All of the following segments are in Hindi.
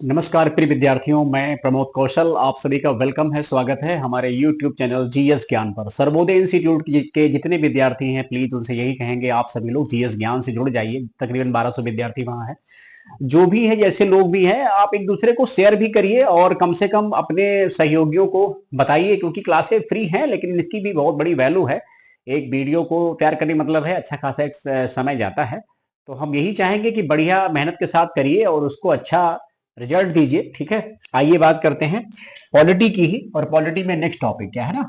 नमस्कार प्रिय विद्यार्थियों, मैं प्रमोद कौशल। आप सभी का वेलकम है, स्वागत है हमारे YouTube चैनल जीएस ज्ञान पर। सर्वोदय इंस्टीट्यूट के जितने विद्यार्थी हैं, प्लीज उनसे यही कहेंगे आप सभी लोग जीएस ज्ञान से जुड़ जाइए। तकरीबन 1200 विद्यार्थी वहां है। जो भी है, जैसे लोग भी हैं, आप एक दूसरे को शेयर भी करिए और कम से कम अपने सहयोगियों को बताइए, क्योंकि क्लासें फ्री हैं लेकिन इसकी भी बहुत बड़ी वैल्यू है। एक वीडियो को तैयार करने मतलब है अच्छा खासा एक समय जाता है। तो हम यही चाहेंगे कि बढ़िया मेहनत के साथ करिए और उसको अच्छा रिजल्ट दीजिए। ठीक है, आइए बात करते हैं पॉलिटी की ही। और पॉलिटी में नेक्स्ट टॉपिक क्या है ना,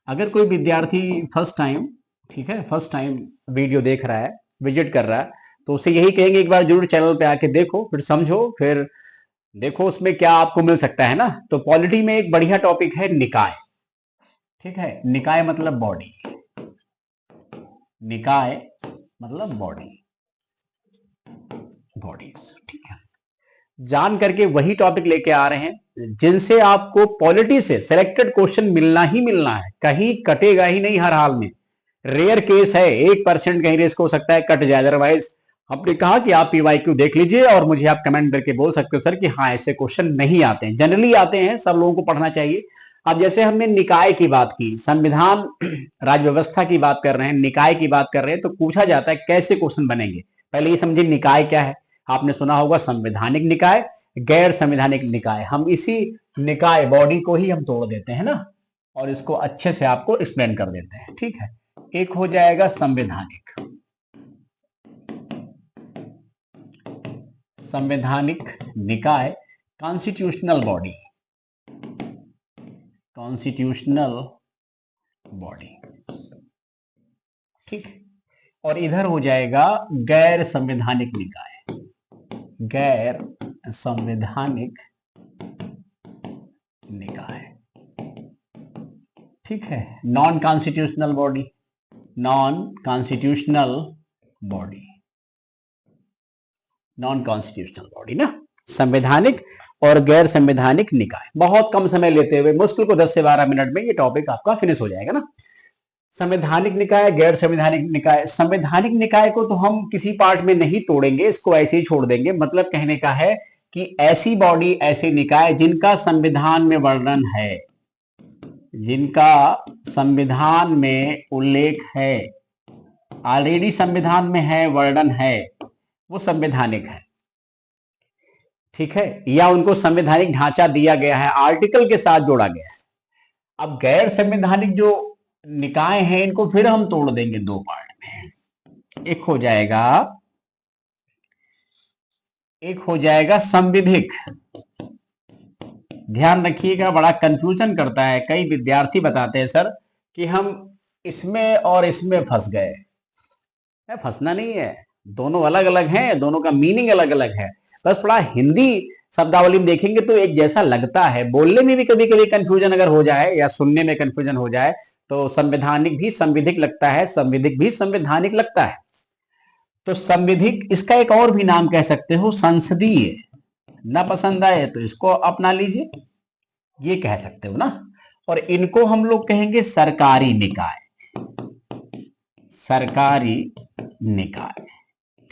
अगर कोई विद्यार्थी फर्स्ट टाइम, ठीक है, फर्स्ट टाइम वीडियो देख रहा है, विजिट कर रहा है, तो उसे यही कहेंगे एक बार जरूर चैनल पे आके देखो, फिर समझो, फिर देखो उसमें क्या आपको मिल सकता है ना। तो पॉलिटी में एक बढ़िया टॉपिक है निकाय। ठीक है, निकाय मतलब बॉडी, निकाय मतलब बॉडी, बॉडीज। ठीक है, जान करके वही टॉपिक लेके आ रहे हैं जिनसे आपको पॉलिटी से सिलेक्टेड क्वेश्चन मिलना ही मिलना है, कहीं कटेगा ही नहीं हर हाल में। रेयर केस है, 1% कहीं रिस्क हो सकता है कट जाए, अदरवाइज हमने कहा कि आप पीवाईक्यू देख लीजिए और मुझे आप कमेंट करके बोल सकते हो सर कि हाँ ऐसे क्वेश्चन नहीं आते हैं, जनरली आते हैं, सब लोगों को पढ़ना चाहिए। अब जैसे हमने निकाय की बात की, संविधान राज्य व्यवस्था की बात कर रहे हैं, निकाय की बात कर रहे हैं, तो पूछा जाता है कैसे क्वेश्चन बनेंगे। पहले ये समझिए निकाय क्या है। आपने सुना होगा संवैधानिक निकाय, गैर संवैधानिक निकाय। हम इसी निकाय बॉडी को ही हम तोड़ देते हैं ना, और इसको अच्छे से आपको एक्सप्लेन कर देते हैं। ठीक है, एक हो जाएगा संवैधानिक, संवैधानिक निकाय, कॉन्स्टिट्यूशनल बॉडी, कॉन्स्टिट्यूशनल बॉडी। ठीक, और इधर हो जाएगा गैर संवैधानिक निकाय, गैर संवैधानिक निकाय। ठीक है, non constitutional body, non constitutional body, non constitutional body ना, संवैधानिक और गैर संवैधानिक निकाय। बहुत कम समय लेते हुए, मुश्किल को 10 से 12 मिनट में ये टॉपिक आपका फिनिश हो जाएगा ना। संवैधानिक निकाय, गैर संवैधानिक निकाय। संवैधानिक निकाय को तो हम किसी पार्ट में नहीं तोड़ेंगे, इसको ऐसे ही छोड़ देंगे। मतलब कहने का है कि ऐसी बॉडी, ऐसे निकाय जिनका संविधान में वर्णन है, जिनका संविधान में उल्लेख है, ऑलरेडी संविधान में है, वर्णन है, वो संवैधानिक है। ठीक है, या उनको संवैधानिक ढांचा दिया गया है, आर्टिकल के साथ जोड़ा गया है। अब गैर संवैधानिक जो निकाय हैं, इनको फिर हम तोड़ देंगे दो पार्ट में। एक हो जाएगा संविधिक। ध्यान रखिएगा, बड़ा कंफ्यूजन करता है। कई विद्यार्थी बताते हैं सर कि हम इसमें और इसमें फंस गए। फंसना नहीं है, दोनों अलग अलग हैं, दोनों का मीनिंग अलग अलग है। बस थोड़ा हिंदी शब्दावली में देखेंगे तो एक जैसा लगता है, बोलने में भी कभी कभी कंफ्यूजन अगर हो जाए या सुनने में कंफ्यूजन हो जाए तो संवैधानिक भी संविधिक लगता है, संविधिक भी संवैधानिक लगता है। तो संविधिक, इसका एक और भी नाम कह सकते हो संसदीय। ना पसंद आए तो इसको अपना लीजिए, ये कह सकते हो ना। और इनको हम लोग कहेंगे सरकारी निकाय, सरकारी निकाय।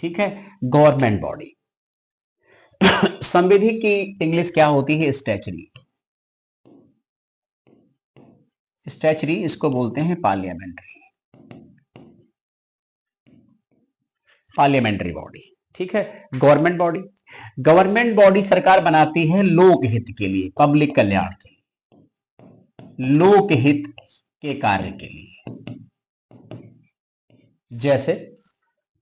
ठीक है, गवर्नमेंट बॉडी। संविधि की इंग्लिश क्या होती है? स्टैचुरी, स्टैचुरी इसको बोलते हैं पार्लियामेंट्री, पार्लियामेंट्री बॉडी। ठीक है, गवर्नमेंट बॉडी। गवर्नमेंट बॉडी सरकार बनाती है लोकहित के लिए, पब्लिक कल्याण के लिए, लोकहित के कार्य के लिए। जैसे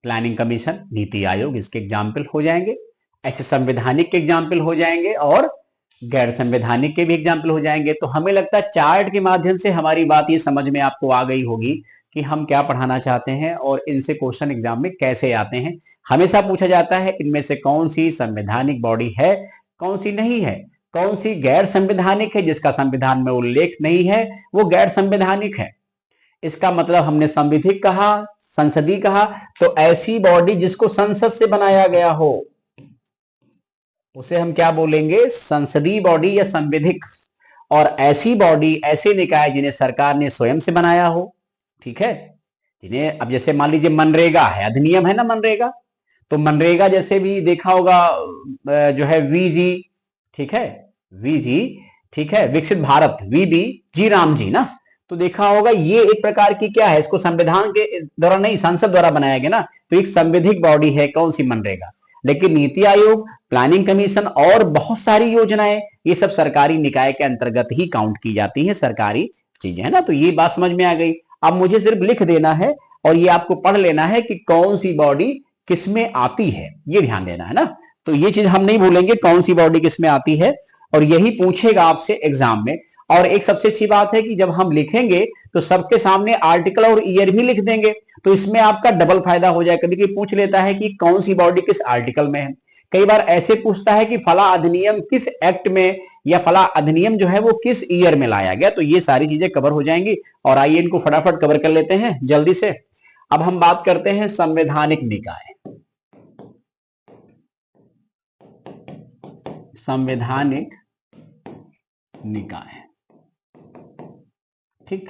प्लानिंग कमीशन, नीति आयोग, इसके एग्जाम्पल हो जाएंगे। ऐसे संवैधानिक के एग्जाम्पल हो जाएंगे और गैर संवैधानिक के भी एग्जाम्पल हो जाएंगे। तो हमें लगता है चार्ट के माध्यम से हमारी बात ये समझ में आपको आ गई होगी कि हम क्या पढ़ाना चाहते हैं और इनसे क्वेश्चन एग्जाम में कैसे आते हैं। हमेशा पूछा जाता है इनमें से कौन सी संवैधानिक बॉडी है, कौन सी नहीं है, कौन सी गैर संवैधानिक है, जिसका संविधान में उल्लेख नहीं है वो गैर संवैधानिक है। इसका मतलब हमने संविधिक कहा, संसदीय कहा, तो ऐसी बॉडी जिसको संसद से बनाया गया हो उसे हम क्या बोलेंगे? संसदीय बॉडी या संविधिक। और ऐसी बॉडी, ऐसे निकाय जिन्हें सरकार ने स्वयं से बनाया हो, ठीक है, जिन्हें, अब जैसे मान लीजिए मनरेगा है, अधिनियम है ना मनरेगा, तो मनरेगा जैसे भी देखा होगा, जो है वीजी, ठीक है, वीजी, ठीक है, विकसित भारत, वीबी, जी राम जी ना, तो देखा होगा ये एक प्रकार की क्या है, इसको संविधान के द्वारा नहीं, संसद द्वारा बनाया गया ना, तो एक संवैधानिक बॉडी है कौन सी, मनरेगा। लेकिन नीति आयोग, प्लानिंग कमीशन और बहुत सारी योजनाएं, ये सब सरकारी निकाय के अंतर्गत ही काउंट की जाती है, सरकारी चीजें है ना। तो ये बात समझ में आ गई। अब मुझे सिर्फ लिख देना है और ये आपको पढ़ लेना है कि कौन सी बॉडी किसमें आती है, ये ध्यान देना है ना। तो ये चीज हम नहीं भूलेंगे कौन सी बॉडी किसमें आती है, और यही पूछेगा आपसे एग्जाम में। और एक सबसे अच्छी बात है कि जब हम लिखेंगे तो सबके सामने आर्टिकल और ईयर भी लिख देंगे, तो इसमें आपका डबल फायदा हो जाए। कभी कभी पूछ लेता है कि कौन सी बॉडी किस आर्टिकल में है, कई बार ऐसे पूछता है कि फला अधिनियम किस एक्ट में, या फला अधिनियम जो है वो किस ईयर में लाया गया। तो ये सारी चीजें कवर हो जाएंगी। और आइए इनको फटाफट कवर कर लेते हैं जल्दी से। अब हम बात करते हैं संवैधानिक निकाय। संवैधानिक निकाय, ठीक,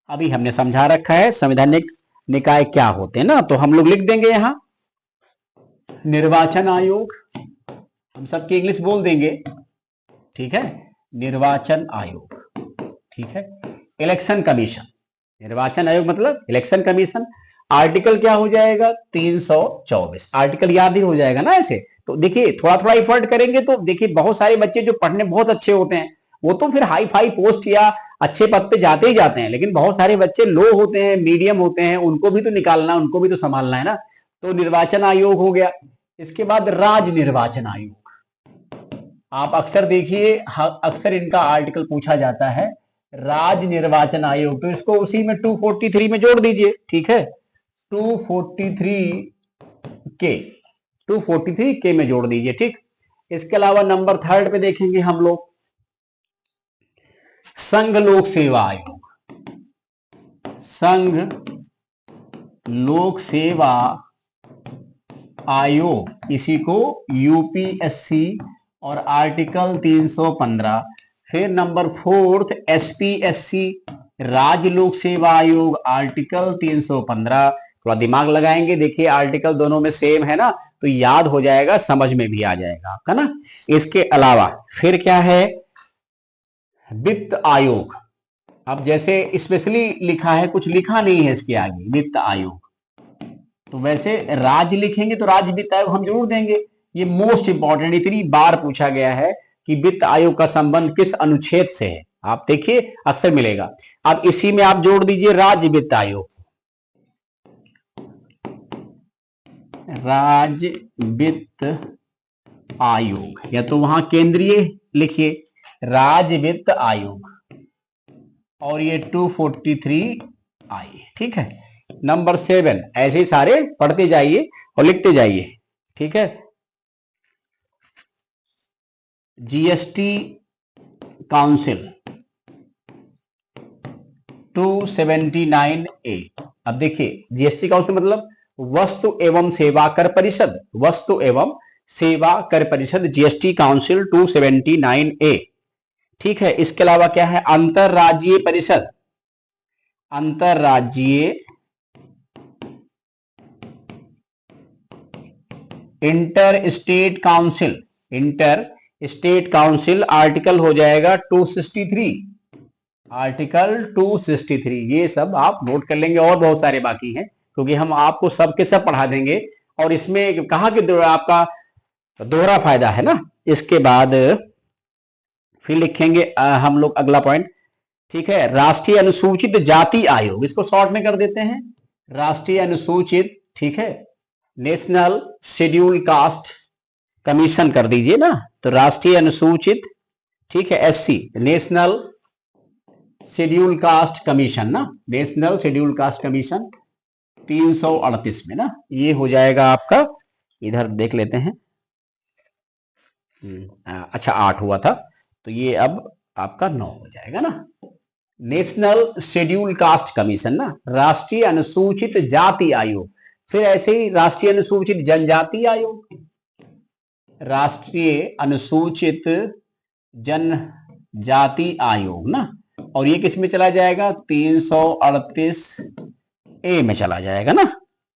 अभी हमने समझा रखा है संवैधानिक निकाय क्या होते हैं ना, तो हम लोग लिख देंगे यहां निर्वाचन आयोग, हम सबकी इंग्लिश बोल देंगे, ठीक है, निर्वाचन आयोग, ठीक है, इलेक्शन कमीशन, निर्वाचन आयोग मतलब इलेक्शन कमीशन। आर्टिकल क्या हो जाएगा, 324, आर्टिकल याद ही हो जाएगा ना ऐसे। तो देखिए थोड़ा थोड़ा इफर्ट करेंगे तो देखिए बहुत सारे बच्चे जो पढ़ने बहुत अच्छे होते हैं वो तो फिर हाई फाई पोस्ट या अच्छे पद पे जाते ही जाते हैं, लेकिन बहुत सारे बच्चे लो होते हैं, मीडियम होते हैं, उनको भी तो निकालना, उनको भी तो संभालना है ना। तो निर्वाचन आयोग हो गया। इसके बाद राज्य निर्वाचन आयोग, आप अक्सर देखिए अक्सर इनका आर्टिकल पूछा जाता है, राज्य निर्वाचन आयोग, तो इसको उसी में 243 में जोड़ दीजिए, ठीक है, 243 के, 243 के में जोड़ दीजिए, ठीक। इसके अलावा नंबर 3 पे देखेंगे हम लोग संघ लोक सेवा आयोग, संघ लोक सेवा आयोग, इसी को यूपीएससी, और आर्टिकल 315। फिर नंबर 4 एसपीएससी, राज्य लोक सेवा आयोग, आर्टिकल 315। थोड़ा दिमाग लगाएंगे, देखिए आर्टिकल दोनों में सेम है ना, तो याद हो जाएगा, समझ में भी आ जाएगा आपका ना। इसके अलावा फिर क्या है, वित्त आयोग। अब जैसे स्पेशली लिखा है, कुछ लिखा नहीं है इसके आगे, वित्त आयोग, तो वैसे राज्य लिखेंगे तो राज्य वित्त आयोग हम जरूर देंगे। ये मोस्ट इंपॉर्टेंट, इतनी बार पूछा गया है कि वित्त आयोग का संबंध किस अनुच्छेद से है, आप देखिए अक्सर मिलेगा। अब इसी में आप जोड़ दीजिए राज्य वित्त आयोग, राज्य वित्त आयोग, या तो वहां केंद्रीय लिखिए राज्य वित्त आयोग, और ये 243 आई, ठीक है। नंबर 7, ऐसे ही सारे पढ़ते जाइए और लिखते जाइए, ठीक है। GST council 279A। अब देखिए जीएसटी काउंसिल मतलब वस्तु एवं सेवा कर परिषद, वस्तु एवं सेवा कर परिषद, जीएसटी काउंसिल 279A, ठीक है। इसके अलावा क्या है, अंतरराज्यीय परिषद, अंतरराज्यीय inter state council, inter state council, article हो जाएगा 263, आर्टिकल 263। ये सब आप नोट कर लेंगे, और बहुत सारे बाकी हैं क्योंकि हम आपको सब के सब पढ़ा देंगे, और इसमें कहा कि आपका दोहरा फायदा है ना। इसके बाद फिर लिखेंगे हम लोग अगला पॉइंट, ठीक है, राष्ट्रीय अनुसूचित जाति आयोग, इसको शॉर्ट में कर देते हैं राष्ट्रीय अनुसूचित, ठीक है, नेशनल शेड्यूल कास्ट कमीशन कर दीजिए ना, तो राष्ट्रीय अनुसूचित, ठीक है, SC, national schedule caste commission ना, नेशनल शेड्यूल कास्ट कमीशन 338 में ना, ये हो जाएगा आपका, इधर देख लेते हैं, अच्छा 8 हुआ था, तो ये अब आपका 9 हो जाएगा ना। नेशनल शेड्यूल कास्ट कमीशन ना, राष्ट्रीय अनुसूचित जाति आयोग, फिर ऐसे ही राष्ट्रीय अनुसूचित जनजाति आयोग, राष्ट्रीय अनुसूचित जनजाति आयोग ना, और ये किस में चला जाएगा, 338A में चला जाएगा ना,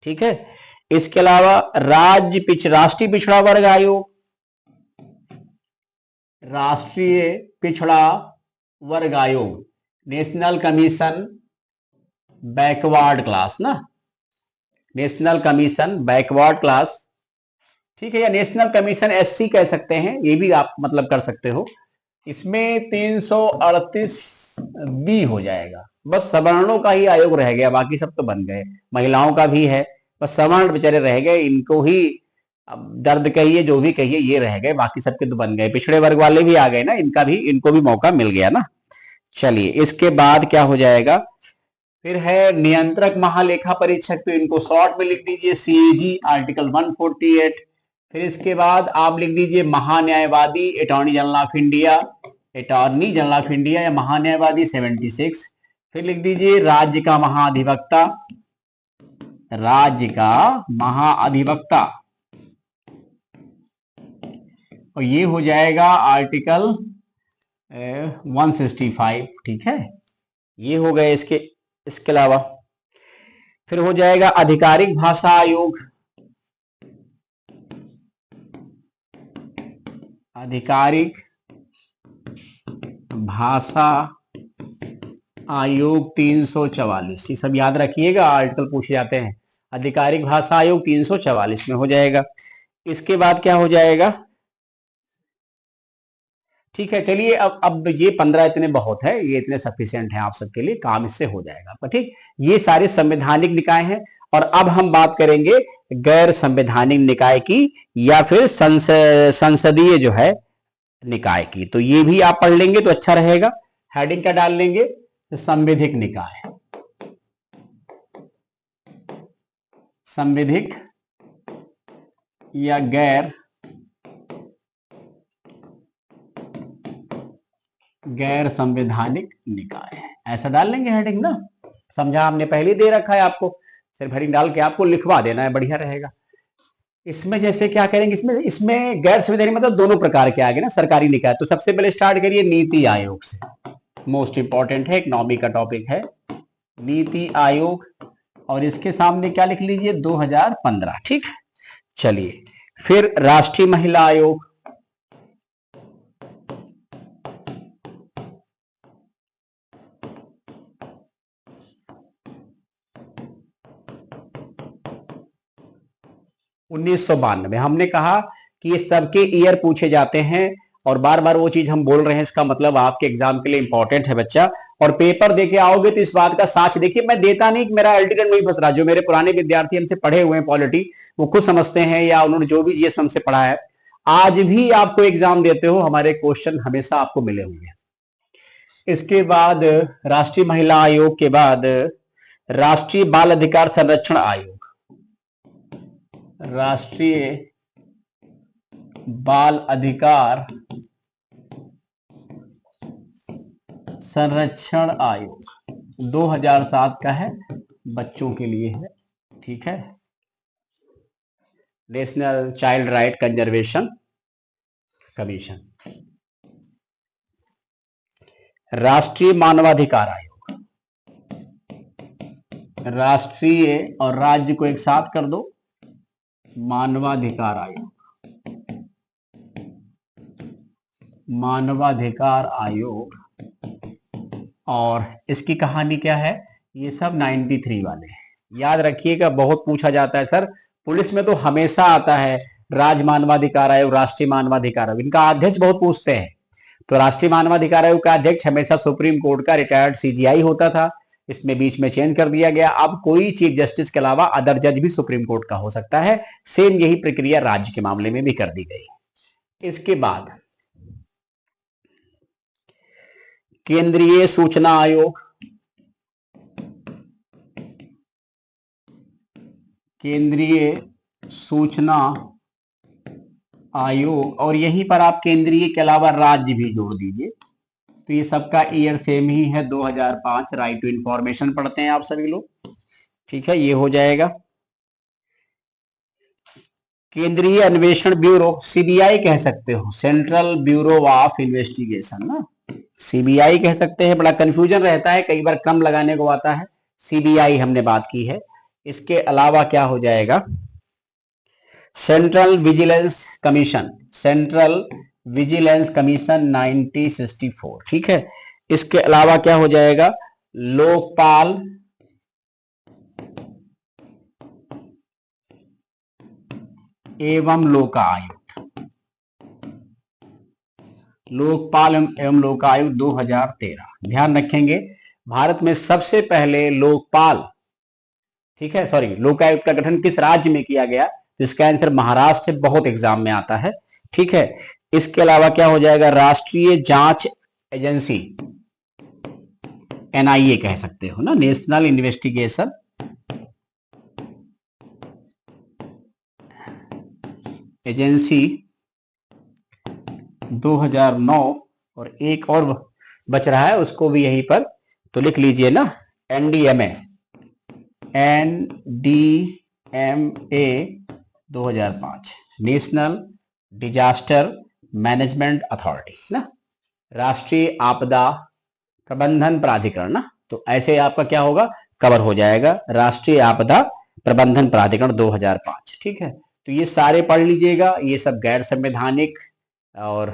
ठीक है। इसके अलावा राष्ट्रीय पिछड़ा वर्ग आयोग, राष्ट्रीय पिछड़ा वर्ग आयोग, नेशनल कमीशन बैकवर्ड क्लास ना, नेशनल कमीशन बैकवर्ड क्लास, ठीक है, या नेशनल कमीशन एससी कह सकते हैं, ये भी आप मतलब कर सकते हो। इसमें 338 बी हो जाएगा। बस सवर्णों का ही आयोग रह गया, बाकी सब तो बन गए। महिलाओं का भी है, बस सवर्ण बेचारे रह गए, इनको ही अब दर्द कहिए जो भी कहिए, ये रह गए, बाकी सबके तो बन गए। पिछड़े वर्ग वाले भी आ गए ना, इनको भी मौका मिल गया ना। चलिए, इसके बाद क्या हो जाएगा, फिर है नियंत्रक महालेखा परीक्षक, तो इनको शॉर्ट में लिख दीजिए सीएजी, आर्टिकल 148। फिर इसके बाद आप लिख दीजिए महान्यायवादी, attorney general of India, attorney general of India या महान्यायवादी 76। फिर लिख दीजिए राज्य का महाधिवक्ता, राज्य का महाधिवक्ता, और ये हो जाएगा आर्टिकल 165, ठीक है, ये हो गए। इसके अलावा फिर हो जाएगा आधिकारिक भाषा आयोग, आधिकारिक भाषा आयोग 344, ये सब याद रखिएगा, आर्टिकल पूछे जाते हैं। आधिकारिक भाषा आयोग 344 में हो जाएगा। इसके बाद क्या हो जाएगा, ठीक है, चलिए अब ये 15 इतने बहुत है, ये इतने सफिशिएंट है आप सबके लिए, काम इससे हो जाएगा आपका, ठीक। ये सारे संवैधानिक निकाय हैं। और अब हम बात करेंगे गैर संवैधानिक निकाय की या फिर संसदीय जो है निकाय की, तो ये भी आप पढ़ लेंगे तो अच्छा रहेगा। हेडिंग क्या डाल लेंगे, संविधिक निकाय, संविधिक या गैर संवैधानिक निकाय, ऐसा डाल लेंगे हेडिंग ना। समझा, हमने पहले दे रखा है आपको, सिर्फ हेडिंग डाल के आपको लिखवा देना है, बढ़िया रहेगा। इसमें जैसे क्या करेंगे, इसमें गैर संवैधानिक मतलब दोनों प्रकार के आ गए ना, सरकारी निकाय। तो सबसे पहले स्टार्ट करिए नीति आयोग से, मोस्ट इंपॉर्टेंट है, इकोनॉमी का टॉपिक है, नीति आयोग, और इसके सामने क्या लिख लीजिए 2015, ठीक। चलिए, फिर राष्ट्रीय महिला आयोग, उन्नीस हमने कहा कि ये सबके ईयर पूछे जाते हैं, और बार बार वो चीज हम बोल रहे हैं, इसका मतलब आपके एग्जाम के लिए इंपॉर्टेंट है बच्चा। और पेपर देके आओगे तो इस बात का साक्ष्य देखिए, मैं देता नहीं कि मेरा अल्टीनेट नहीं फंस रहा, जो मेरे पुराने विद्यार्थी हमसे पढ़े हुए हैं पॉलिटी, वो खुद समझते हैं, या उन्होंने जो भी जीएस हमसे पढ़ा है, आज भी आपको एग्जाम देते हो, हमारे क्वेश्चन हमेशा आपको मिले होंगे। इसके बाद राष्ट्रीय महिला आयोग के बाद राष्ट्रीय बाल अधिकार संरक्षण आयोग, राष्ट्रीय बाल अधिकार संरक्षण आयोग 2007 का है, बच्चों के लिए है, ठीक है, national child right conservation commission. राष्ट्रीय मानवाधिकार आयोग, राष्ट्रीय और राज्य को एक साथ कर दो, मानवाधिकार आयोग, मानवाधिकार आयोग। और इसकी कहानी क्या है, ये सब 93 वाले हैं, याद रखिएगा, बहुत पूछा जाता है सर, पुलिस में तो हमेशा आता है राज्य मानवाधिकार आयोग, राष्ट्रीय मानवाधिकार आयोग, इनका अध्यक्ष बहुत पूछते हैं। तो राष्ट्रीय मानवाधिकार आयोग का अध्यक्ष हमेशा सुप्रीम कोर्ट का रिटायर्ड सीजीआई होता था, इसमें बीच में चेंज कर दिया गया, अब कोई चीफ जस्टिस के अलावा अदर जज भी सुप्रीम कोर्ट का हो सकता है। सेम यही प्रक्रिया राज्य के मामले में भी कर दी गई। इसके बाद केंद्रीय सूचना आयोग, केंद्रीय सूचना आयोग, और यहीं पर आप केंद्रीय के अलावा राज्य भी जोड़ दीजिए, तो ये सबका ईयर सेम ही है 2005, राइट टू इंफॉर्मेशन पढ़ते हैं आप सभी लोग, ठीक है, ये हो जाएगा। केंद्रीय अन्वेषण ब्यूरो, सीबीआई कह सकते हो, सेंट्रल ब्यूरो ऑफ इन्वेस्टिगेशन ना, सीबीआई कह सकते हैं, बड़ा कंफ्यूजन रहता है, कई बार क्रम लगाने को आता है, सीबीआई हमने बात की है। इसके अलावा क्या हो जाएगा, central vigilance commission, central vigilance commission 1964, ठीक है। इसके अलावा क्या हो जाएगा, लोकपाल एवं लोकायुक्त, लोकपाल एवं लोकायुक्त 2013। ध्यान रखेंगे भारत में सबसे पहले लोकपाल, ठीक है, सॉरी, लोकायुक्त का गठन किस राज्य में किया गया, तो इसका आंसर महाराष्ट्र से बहुत एग्जाम में आता है, ठीक है। इसके अलावा क्या हो जाएगा, राष्ट्रीय जांच एजेंसी, एनआईए कह सकते हो ना, नेशनल इन्वेस्टिगेशन एजेंसी 2009, और एक और बच रहा है उसको भी यहीं पर तो लिख लीजिए ना, NDMA, NDMA 2005, national disaster management authority ना, राष्ट्रीय आपदा प्रबंधन प्राधिकरण ना। तो ऐसे आपका क्या होगा, कवर हो जाएगा, राष्ट्रीय आपदा प्रबंधन प्राधिकरण 2005, ठीक है। तो ये सारे पढ़ लीजिएगा, ये सब गैर संवैधानिक और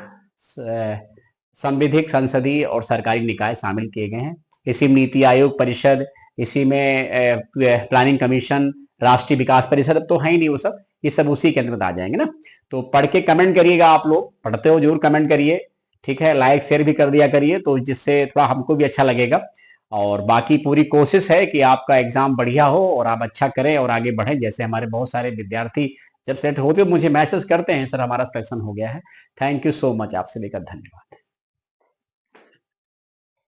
संविधिक, संसदीय और सरकारी निकाय शामिल किए गए हैं। इसी में नीति आयोग परिषद, इसी में प्लानिंग कमीशन, राष्ट्रीय विकास परिषद, अब तो है ही नहीं वो सब, ये सब उसी के अंतर्गत आ जाएंगे ना। तो पढ़ के कमेंट करिएगा, आप लोग पढ़ते हो जरूर कमेंट करिए, ठीक है, लाइक शेयर भी कर दिया करिए, तो जिससे थोड़ा हमको भी अच्छा लगेगा। और बाकी पूरी कोशिश है कि आपका एग्जाम बढ़िया हो और आप अच्छा करें और आगे बढ़ें। जैसे हमारे बहुत सारे विद्यार्थी जब सेट होते हो मुझे मैसेज करते हैं, सर हमारा सिलेक्शन हो गया है। थैंक यू सो मच, आप सभी का धन्यवाद।